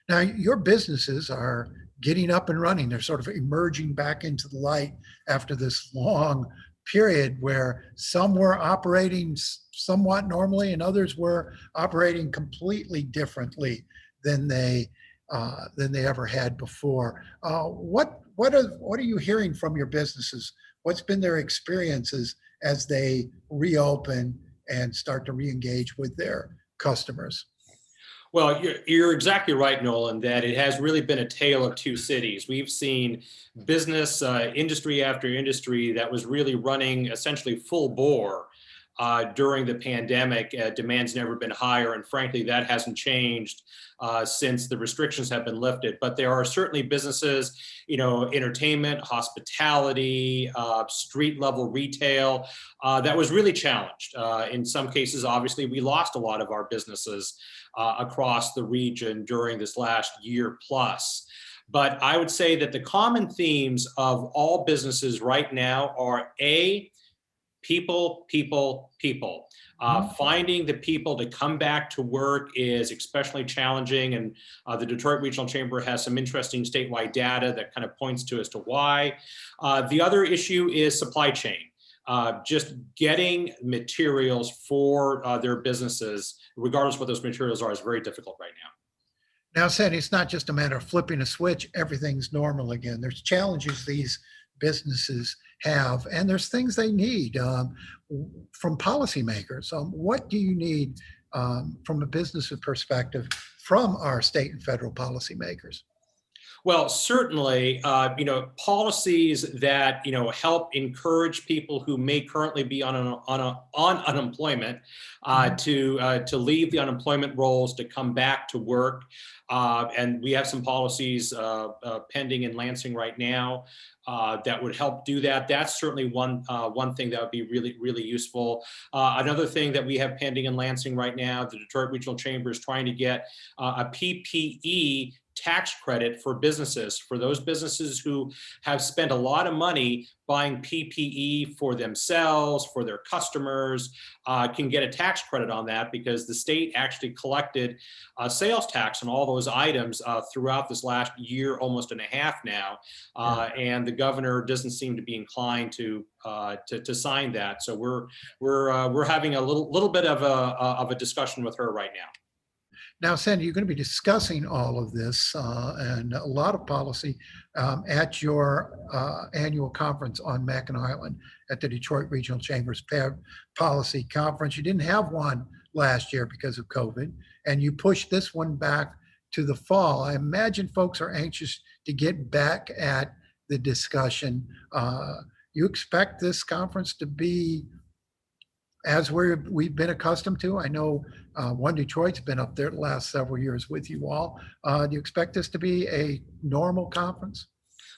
Now, your businesses are getting up and running. They're sort of emerging back into the light after this long period where some were operating somewhat normally and others were operating completely differently than they ever had before. What are you hearing from your businesses? What's been their experiences as they reopen and start to reengage with their customers? Well, you're exactly right, Nolan, that it has really been a tale of two cities. We've seen business, industry after industry that was really running essentially full bore during the pandemic. Demand's never been higher, and frankly, that hasn't changed since the restrictions have been lifted. But there are certainly businesses, entertainment, hospitality, street level retail, that was really challenged. In some cases, obviously, we lost a lot of our businesses across the region during this last year plus. But I would say that the common themes of all businesses right now are people, people, people. Finding the people to come back to work is especially challenging, and the Detroit Regional Chamber has some interesting statewide data that kind of points to as to why. The other issue is supply chain. Just getting materials for their businesses, regardless of what those materials are, is very difficult right now. Now, Sandy, it's not just a matter of flipping a switch, everything's normal again. There's challenges these businesses have, and there's things they need from policymakers. What do you need from a business perspective from our state and federal policymakers? Well, certainly, policies that help encourage people who may currently be on unemployment to leave the unemployment rolls, to come back to work, and we have some policies pending in Lansing right now that would help do that. That's certainly one thing that would be really, really useful. Another thing that we have pending in Lansing right now, the Detroit Regional Chamber is trying to get a PPE tax credit for businesses, for those businesses who have spent a lot of money buying PPE for themselves, for their customers, can get a tax credit on that because the state actually collected sales tax on all those items throughout this last year, almost and a half now, and the governor doesn't seem to be inclined to sign that. So we're having a little bit of a discussion with her right now. Now, Sandy, you're going to be discussing all of this and a lot of policy at your annual conference on Mackinac Island at the Detroit Regional Chamber's Policy Conference. You didn't have one last year because of COVID, and you pushed this one back to the fall. I imagine folks are anxious to get back at the discussion. You expect this conference to be as we've been accustomed to? I know One Detroit's been up there the last several years with you all. Do you expect this to be a normal conference?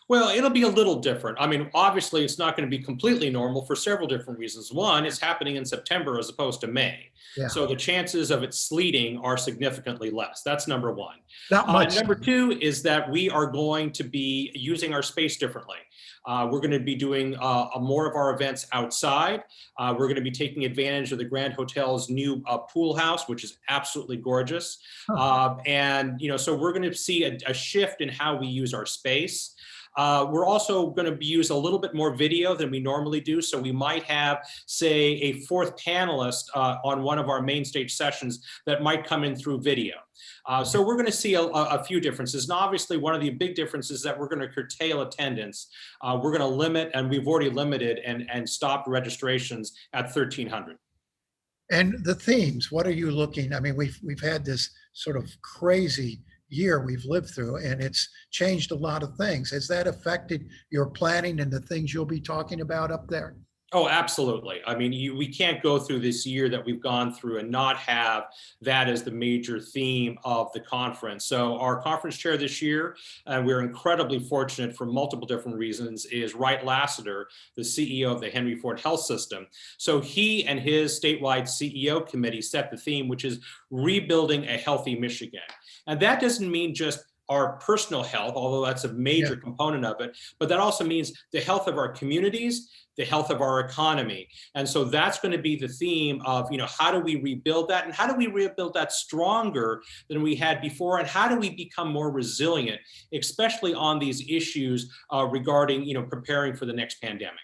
Well, it'll be a little different. I mean, obviously, it's not going to be completely normal for several different reasons. One, it's happening in September as opposed to May. Yeah. So the chances of it sleeting are significantly less. That's number one. Not much. Number two is that we are going to be using our space differently. We're going to be doing more of our events outside. We're going to be taking advantage of the Grand Hotel's new pool house, which is absolutely gorgeous. And, so we're going to see a shift in how we use our space. We're also going to use a little bit more video than we normally do. So we might have, say, a fourth panelist on one of our main stage sessions that might come in through video. So we're going to see a few differences. And obviously, one of the big differences is that we're going to curtail attendance. We're going to limit, and we've already limited and stopped registrations at 1,300. And the themes, what are you looking? I mean, we've had this sort of crazy year we've lived through, and it's changed a lot of things. Has that affected your planning and the things you'll be talking about up there? Oh, absolutely. I mean, we can't go through this year that we've gone through and not have that as the major theme of the conference. So our conference chair this year, and we're incredibly fortunate for multiple different reasons, is Wright Lassiter, the CEO of the Henry Ford Health System. So he and his statewide CEO committee set the theme, which is rebuilding a healthy Michigan. And that doesn't mean just our personal health, although that's a major component of it, but that also means the health of our communities, the health of our economy. And so that's going to be the theme of, how do we rebuild that, and how do we rebuild that stronger than we had before, and how do we become more resilient, especially on these issues regarding, preparing for the next pandemic.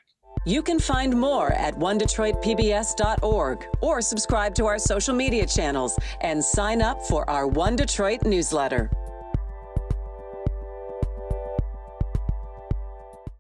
You can find more at onedetroitpbs.org or subscribe to our social media channels and sign up for our One Detroit newsletter.